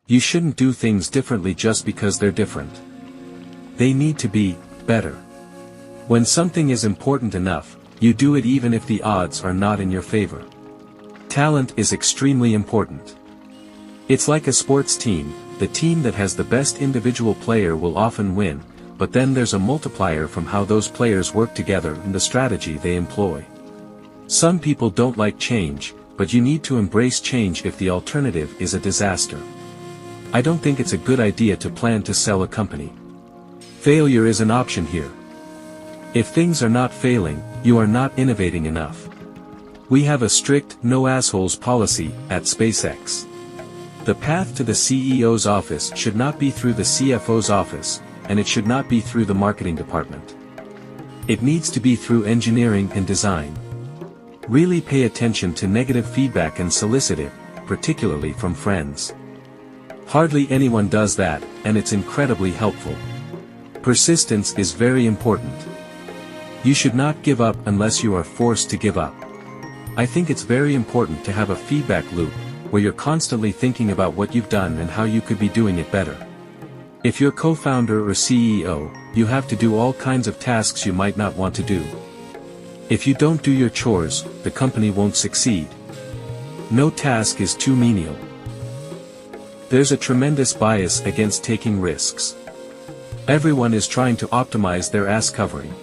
You shouldn't do things differently just because they're different. They need to be better. When something is important enough, you do it even if the odds are not in your favor. Talent is extremely important. It's like a sports team. The team that has the best individual player will often win, but then there's a multiplier from how those players work together and the strategy they employ. Some people don't like change, but you need to embrace change if the alternative is a disaster. I don't think it's a good idea to plan to sell a company. Failure is an option here. If things are not failing, you are not innovating enough. We have a strict no assholes policy at SpaceX. The path to the CEO's office should not be through the CFO's office, and it should not be through the marketing department. It needs to be through engineering and design. Really pay attention to negative feedback and solicit it, particularly from friends. Hardly anyone does that, and it's incredibly helpful. Persistence is very important. You should not give up unless you are forced to give up. I think it's very important to have a feedback loop, where you're constantly thinking about what you've done and how you could be doing it better. If you're co-founder or CEO, you have to do all kinds of tasks you might not want to do. If you don't do your chores, the company won't succeed. No task is too menial. There's a tremendous bias against taking risks. Everyone is trying to optimize their ass covering.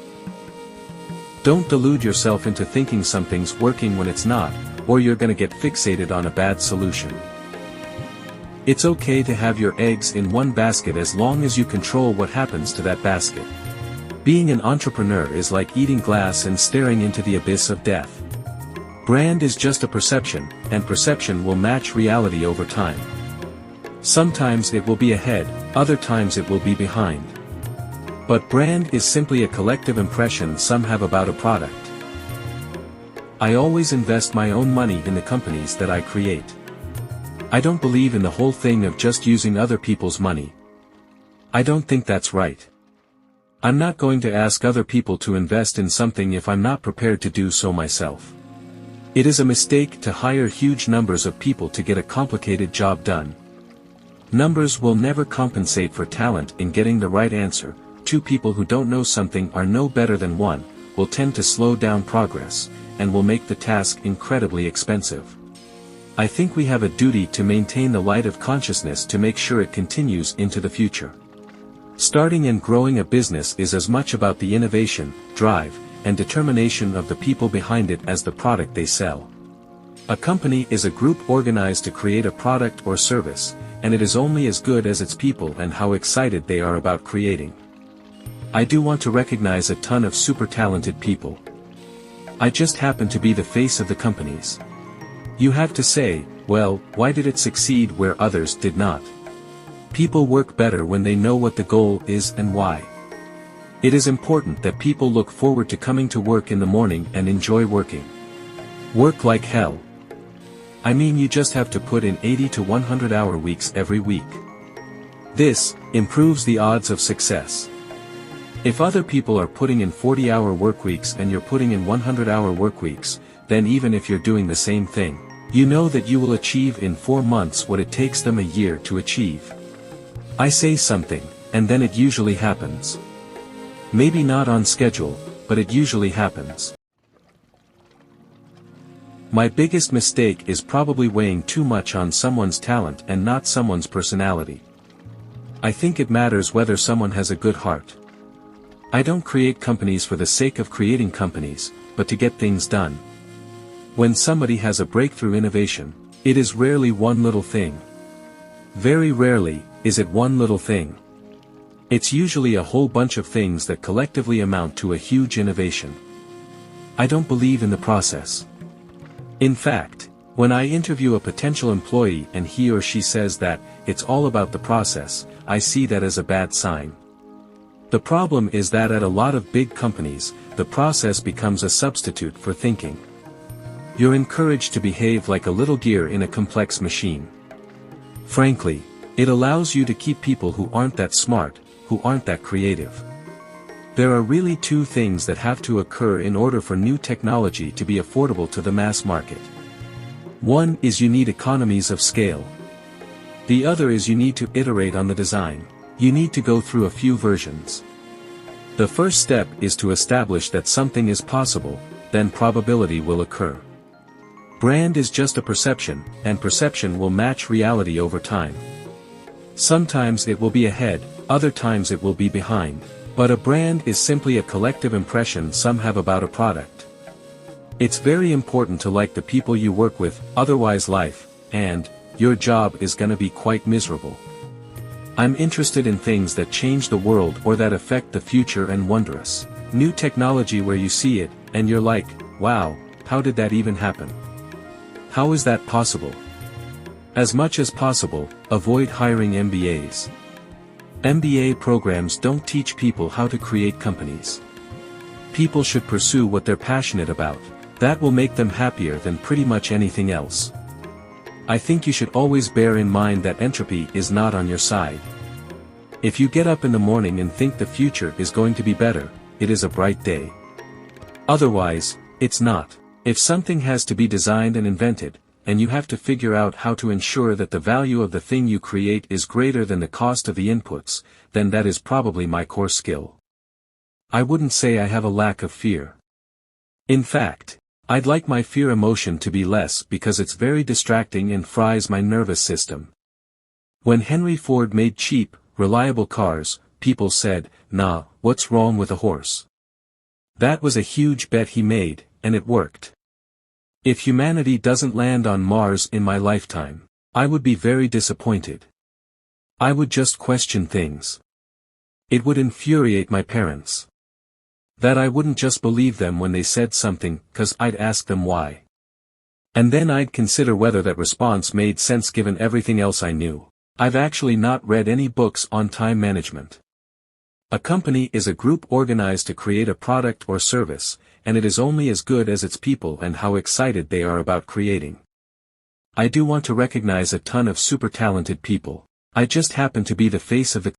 Don't delude yourself into thinking something's working when it's not, or you're gonna get fixated on a bad solution. It's okay to have your eggs in one basket as long as you control what happens to that basket. Being an entrepreneur is like eating glass and staring into the abyss of death. Brand is just a perception, and perception will match reality over time. Sometimes it will be ahead, other times it will be behind. But brand is simply a collective impression some have about a product. I always invest my own money in the companies that I create. I don't believe in the whole thing of just using other people's money. I don't think that's right. I'm not going to ask other people to invest in something if I'm not prepared to do so myself. It is a mistake to hire huge numbers of people to get a complicated job done. Numbers will never compensate for talent in getting the right answer. Two people who don't know something are no better than one, will tend to slow down progress, and will make the task incredibly expensive. I think we have a duty to maintain the light of consciousness to make sure it continues into the future. Starting and growing a business is as much about the innovation, drive, and determination of the people behind it as the product they sell. A company is a group organized to create a product or service, and it is only as good as its people and how excited they are about creating. I do want to recognize a ton of super talented people. I just happen to be the face of the companies. You have to say, well, why did it succeed where others did not? People work better when they know what the goal is and why. It is important that people look forward to coming to work in the morning and enjoy working. Work like hell. I mean, you just have to put in 80 to 100 hour weeks every week. This improves the odds of success. If other people are putting in 40-hour work weeks and you're putting in 100-hour work weeks, then even if you're doing the same thing, you know that you will achieve in 4 months what it takes them a year to achieve. I say something, and then it usually happens. Maybe not on schedule, but it usually happens. My biggest mistake is probably weighing too much on someone's talent and not someone's personality. I think it matters whether someone has a good heart. I don't create companies for the sake of creating companies, but to get things done. When somebody has a breakthrough innovation, it is rarely one little thing. Very rarely is it one little thing. It's usually a whole bunch of things that collectively amount to a huge innovation. I don't believe in the process. In fact, when I interview a potential employee and he or she says that it's all about the process, I see that as a bad sign. The problem is that at a lot of big companies, the process becomes a substitute for thinking. You're encouraged to behave like a little gear in a complex machine. Frankly, it allows you to keep people who aren't that smart, who aren't that creative. There are really two things that have to occur in order for new technology to be affordable to the mass market. One is you need economies of scale. The other is you need to iterate on the design. You need to go through a few versions. The first step is to establish that something is possible, then probability will occur. Brand is just a perception, and perception will match reality over time. Sometimes it will be ahead, other times it will be behind, but a brand is simply a collective impression some have about a product. It's very important to like the people you work with, otherwise life, and your job is gonna be quite miserable. I'm interested in things that change the world or that affect the future and wondrous. New technology where you see it, and you're like, wow, how did that even happen? How is that possible? As much as possible, avoid hiring MBAs. MBA programs don't teach people how to create companies. People should pursue what they're passionate about. That will make them happier than pretty much anything else. I think you should always bear in mind that entropy is not on your side. If you get up in the morning and think the future is going to be better, it is a bright day. Otherwise, it's not. If something has to be designed and invented, and you have to figure out how to ensure that the value of the thing you create is greater than the cost of the inputs, then that is probably my core skill. I wouldn't say I have a lack of fear. In fact, I'd like my fear emotion to be less because it's very distracting and fries my nervous system. When Henry Ford made cheap, reliable cars, people said, "Nah, what's wrong with a horse?" That was a huge bet he made, and it worked. If humanity doesn't land on Mars in my lifetime, I would be very disappointed. I would just question things. It would infuriate my parents. That I wouldn't just believe them when they said something, 'cause I'd ask them why. And then I'd consider whether that response made sense given everything else I knew. I've actually not read any books on time management. A company is a group organized to create a product or service, and it is only as good as its people and how excited they are about creating. I do want to recognize a ton of super talented people. I just happen to be the face of the